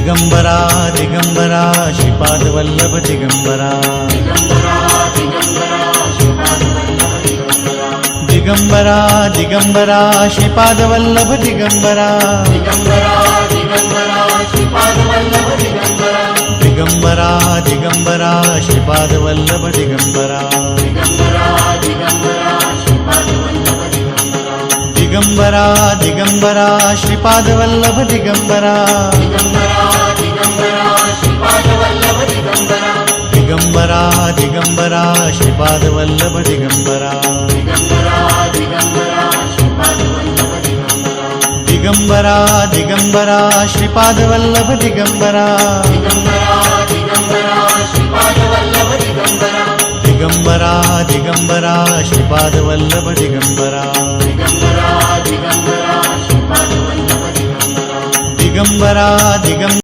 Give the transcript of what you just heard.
Digambara Digambara Shripad Vallabh Digambara Digambara Digambara Shripad Vallabh Digambara Digambara Digambara Shripad Vallabh Digambara Digambara Digambara Shripad Vallabh Digambara Digambara Digambara Shripad Vallabh Digambara Digambara Digambara Shripad Vallabh Digambara Digambara Digambara Shripad Vallabh Digambara Digambara Digambara